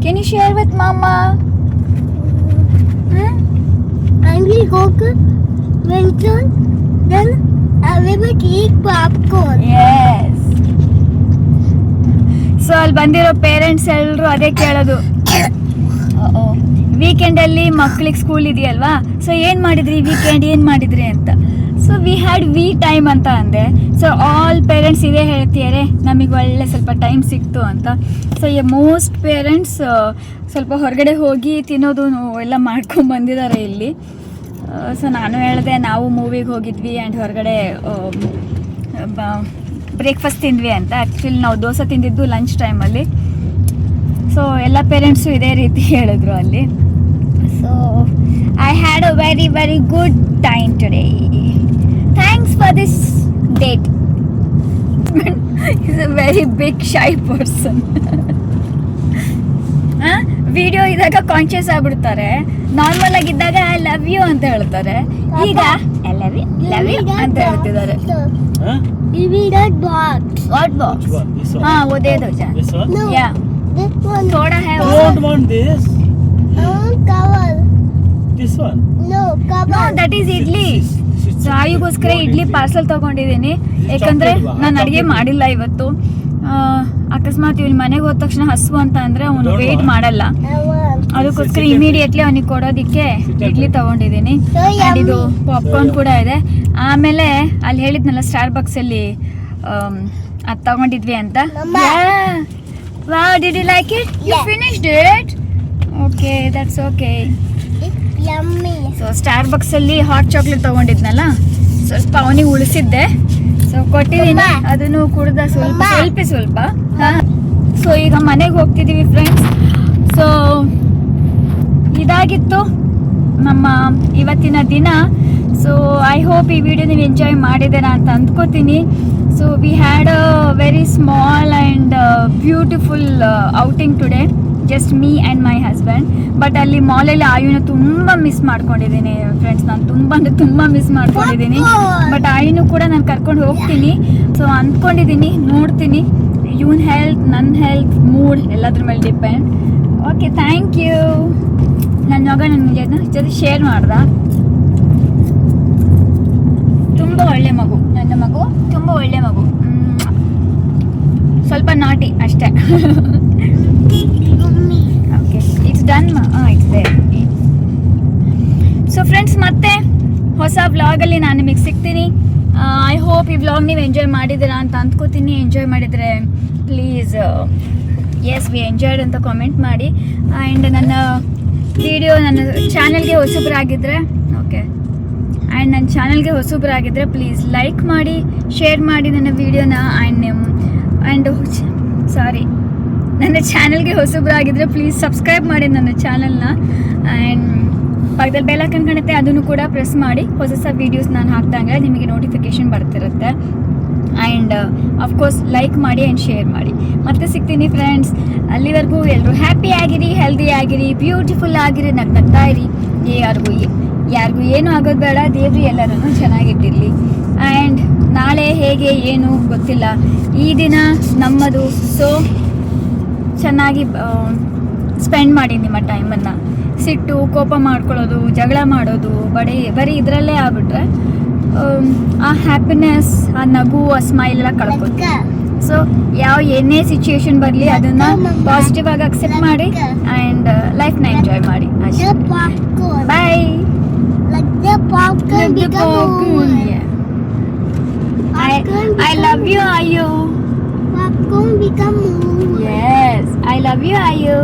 Can you share with ಮಾಮಾ? Angry Goku Winter, then everybody eat popcorn. Yes. So ಅಲ್ಲಿ ಬಂದಿರೋ ಪೇರೆಂಟ್ಸ್ ಎಲ್ಲರೂ ಅದೇ ಕೇಳೋದು, ವೀಕೆಂಡಲ್ಲಿ ಮಕ್ಳಿಗೆ ಸ್ಕೂಲ್ ಇದೆಯಲ್ವಾ, ಸೊ ಏನು ಮಾಡಿದ್ರಿ ವೀಕೆಂಡ್, ಏನು ಮಾಡಿದ್ರಿ ಅಂತ. So we had we time ಅಂತ ಅಂದೆ. ಸೊ ಆಲ್ ಪೇರೆಂಟ್ಸ್ ಇದೇ ಹೇಳ್ತಿದ್ದಾರೆ, ನಮಗೆ ಒಳ್ಳೆ ಸ್ವಲ್ಪ ಟೈಮ್ ಸಿಕ್ತು ಅಂತ. ಸೊ ಮೋಸ್ಟ್ ಪೇರೆಂಟ್ಸ್ ಸ್ವಲ್ಪ ಹೊರಗಡೆ ಹೋಗಿ ತಿನ್ನೋದು ಎಲ್ಲ ಮಾಡ್ಕೊಂಡು ಬಂದಿದ್ದಾರೆ ಇಲ್ಲಿ. ಸೊ ನಾನು ಹೇಳಿದೆ ನಾವು ಮೂವಿಗೆ ಹೋಗಿದ್ವಿ ಆ್ಯಂಡ್ ಹೊರಗಡೆ ಬ್ರೇಕ್ಫಾಸ್ಟ್ ತಿಂದ್ವಿ ಅಂತ. ಆ್ಯಕ್ಚುಲಿ ನಾವು ದೋಸೆ ತಿಂದಿದ್ದು ಲಂಚ್ ಟೈಮಲ್ಲಿ. ಸೊ ಎಲ್ಲ ಪೇರೆಂಟ್ಸು ಇದೇ ರೀತಿ ಹೇಳಿದ್ರು ಅಲ್ಲಿ. So I had a very very good time today. Thanks for this date. Is a very big shy person. Video ಇದ್ದಾಗ ಕಾನ್ಶಿಯಸ್ ಆಗ್ಬಿಡ್ತಾರೆ, ನಾರ್ಮಲ್ ಆಗಿದ್ದಾಗ ಐ ಲವ್ ಯು ಅಂತ ಹೇಳ್ತಾರೆ, ಈಗ ಐ ಲವ್ ಯು ಅಂತ ಹೇಳ್ತಿದ್ದಾರೆ. Give me that box. What box? Which one? This one? हाँ वो दे दो जा. This one? No. Yeah. This one. थोड़ा है I वो. don't want this. I want cover. This one. No, cover. No, that is idli. So ಆಯುಗೋಸ್ಕರ ಇಡ್ಲಿ ಪಾರ್ಸಲ್ ತಗೊಂಡಿದ್ದೀನಿ. ಯಾಕಂದ್ರೆ ನಾನು ಅಡುಗೆ ಮಾಡಿಲ್ಲ ಇವತ್ತು. ಅಕಸ್ಮಾತ್ ಇವ್ನ ಮನೆಗೆ ಹೋದ ತಕ್ಷಣ ಹಸು ಅಂತ ಅಂದ್ರೆ ಅವನು ವೇಟ್ ಮಾಡಲ್ಲ. I want. ಅದಕ್ಕೋಸ್ಕರ ಇಮಿಡಿಯೇಟ್ಲಿ ಅವನಿಗೆ ಕೊಡೋದಕ್ಕೆ ಇಡ್ಲಿ ತಗೊಂಡಿದ್ದೀನಿ. ಆ್ಯಂಡ್ ಇದು ಪಾಪ್ಕಾರ್ನ್ ಕೂಡ ಇದೆ. ಆಮೇಲೆ ಅಲ್ಲಿ ಹೇಳಿದ್ನಲ್ಲ ಸ್ಟಾರ್ ಬಾಕ್ಸಲ್ಲಿ ಅದು ತಗೊಂಡಿದ್ವಿ ಅಂತ. Wow, did you like it? You Yeah. Finished it? Okay, that's okay. It's yummy. So star ಬಾಕ್ಸಲ್ಲಿ ಹಾಟ್ ಚಾಕ್ಲೇಟ್ ತಗೊಂಡಿದ್ನಲ್ಲ, ಸ್ವಲ್ಪ ಅವನಿಗೆ ಉಳಿಸಿದ್ದೆ. ಸೊ ಕೊಟ್ಟಿದ್ದೀನಿ, ಅದನ್ನು ಕುಡ್ದ ಸ್ವಲ್ಪ ಸ್ವಲ್ಪ. ಸೊ ಈಗ ಮನೆಗೆ ಹೋಗ್ತಿದ್ದೀವಿ ಫ್ರೆಂಡ್ಸ್. ಸೊ ಇದಾಗಿತ್ತು ನಮ್ಮ ಇವತ್ತಿನ ದಿನ. ಸೊ ಐ ಹೋಪ್ ಈ ವಿಡಿಯೋ ನೀವು ಎಂಜಾಯ್ ಮಾಡಿದ್ದೀರಾ ಅಂತ ಅಂದ್ಕೋತೀನಿ. So we had a very small and beautiful outing today, just me and my husband. But ಅಲ್ಲಿ ಮಾಲಲ್ಲಿ ಆಯುನ ತುಂಬ ಮಿಸ್ ಮಾಡ್ಕೊಂಡಿದ್ದೀನಿ ಫ್ರೆಂಡ್ಸ್. ನಾನು ತುಂಬ ಮಿಸ್ ಮಾಡ್ಕೊಂಡಿದ್ದೀನಿ. ಬಟ್ ಆಯುನು ಕೂಡ ನಾನು ಕರ್ಕೊಂಡು ಹೋಗ್ತೀನಿ. ಸೊ ಅಂದ್ಕೊಂಡಿದ್ದೀನಿ, ನೋಡ್ತೀನಿ. ಇವನ್ ಹೆಲ್ತ್, ನನ್ನ ಹೆಲ್ತ್, ಮೂಡ್ ಎಲ್ಲದ್ರ ಮೇಲೆ ಡಿಪೆಂಡ್. Okay, thank you. ನನ್ನ ಮಗ ನನ್ನ ಜೊತೆ ಶೇರ್ ಮಾಡ್ದ. ತುಂಬ ಒಳ್ಳೆ ಮಗು, ನನ್ನ ಮಗು ತುಂಬ ಒಳ್ಳೆ ಮಗು. ಸ್ವಲ್ಪ ನಾಟಿ ಅಷ್ಟೇ. Yummy. Okay, it's done. It's there. So friends, ಮತ್ತೆ ಹೊಸ ವ್ಲಾಗಲ್ಲಿ ನಾನು ನಿಮಗೆ ಸಿಗ್ತೀನಿ. ಐ ಹೋಪ್ ಈ ವ್ಲಾಗ್ ನೀವು ಎಂಜಾಯ್ ಮಾಡಿದ್ದೀರಾ ಅಂತ ಅಂದ್ಕೋತೀನಿ. ಎಂಜಾಯ್ ಮಾಡಿದರೆ ಪ್ಲೀಸ್ ಎಸ್ ವಿ ಎಂಜಾಯ್ಡ್ ಅಂತ ಕಾಮೆಂಟ್ ಮಾಡಿ. ಆ್ಯಂಡ್ ನನ್ನ ವಿಡಿಯೋ, ನನ್ನ ಚಾನಲ್ಗೆ ಹೊಸಬರಾಗಿದ್ದರೆ ಆ್ಯಂಡ್ ನನ್ನ ಚಾನಲ್ಗೆ ಹೊಸಬರಾಗಿದ್ದರೆ ಪ್ಲೀಸ್ ಲೈಕ್ ಮಾಡಿ, ಶೇರ್ ಮಾಡಿ ನನ್ನ ವಿಡಿಯೋನ. ನನ್ನ ಚಾನಲ್ಗೆ ಹೊಸಬರಾಗಿದ್ದರೆ ಪ್ಲೀಸ್ ಸಬ್ಸ್ಕ್ರೈಬ್ ಮಾಡಿ ನನ್ನ ಚಾನಲ್ನ. ಆ್ಯಂಡ್ ಪಕ್ಕದಲ್ಲಿ ಬೆಲ್ ಐಕಾನ್ ಕಾಣುತ್ತೆ, ಅದನ್ನು ಕೂಡ ಪ್ರೆಸ್ ಮಾಡಿ. ಹೊಸ ವೀಡಿಯೋಸ್ ನಾನು ಹಾಕಿದಾಗ ನಿಮಗೆ ನೋಟಿಫಿಕೇಷನ್ ಬರ್ತಿರುತ್ತೆ. ಆ್ಯಂಡ್ ಅಫ್ಕೋರ್ಸ್ ಲೈಕ್ ಮಾಡಿ ಆ್ಯಂಡ್ ಶೇರ್ ಮಾಡಿ. ಮತ್ತೆ ಸಿಗ್ತೀನಿ ಫ್ರೆಂಡ್ಸ್. ಅಲ್ಲಿವರೆಗೂ ಎಲ್ಲರೂ ಹ್ಯಾಪಿ ಆಗಿರಿ, ಹೆಲ್ದಿ ಆಗಿರಿ, ಬ್ಯೂಟಿಫುಲ್ ಆಗಿರಿ, ನಗ್ತಾ ಇರಿ. ಯಾರಿಗೂ ಏನೂ ಆಗೋದು ಬೇಡ. ದೇವ್ರು ಎಲ್ಲರೂ ಚೆನ್ನಾಗಿಟ್ಟಿರಲಿ. ಆ್ಯಂಡ್ ನಾಳೆ ಹೇಗೆ ಏನು ಗೊತ್ತಿಲ್ಲ, ಈ ದಿನ ನಮ್ಮದು. ಸೊ ಚೆನ್ನಾಗಿ ಸ್ಪೆಂಡ್ ಮಾಡಿ ನಿಮ್ಮ ಟೈಮನ್ನು. ಸಿಟ್ಟು, ಕೋಪ ಮಾಡ್ಕೊಳ್ಳೋದು, ಜಗಳ ಮಾಡೋದು, ಬರೀ ಇದರಲ್ಲೇ ಆಗ್ಬಿಟ್ರೆ ಆ ಹ್ಯಾಪಿನೆಸ್, ಆ ನಗು, ಆ ಸ್ಮೈಲ್ ಎಲ್ಲ ಕಳ್ಕೊತೀವಿ. ಸೊ ಏನೇ ಸಿಚುಯೇಷನ್ ಬರಲಿ ಅದನ್ನು ಪಾಸಿಟಿವ್ ಆಗಿ ಅಕ್ಸೆಪ್ಟ್ ಮಾಡಿ ಆ್ಯಂಡ್ ಲೈಫ್ನ ಎಂಜಾಯ್ ಮಾಡಿ ಅಷ್ಟೇ. The popcorn. Bye. Like the popcorn become moon. I love you, Ayu. Popcorn become moon. Yes, I love you, Ayu.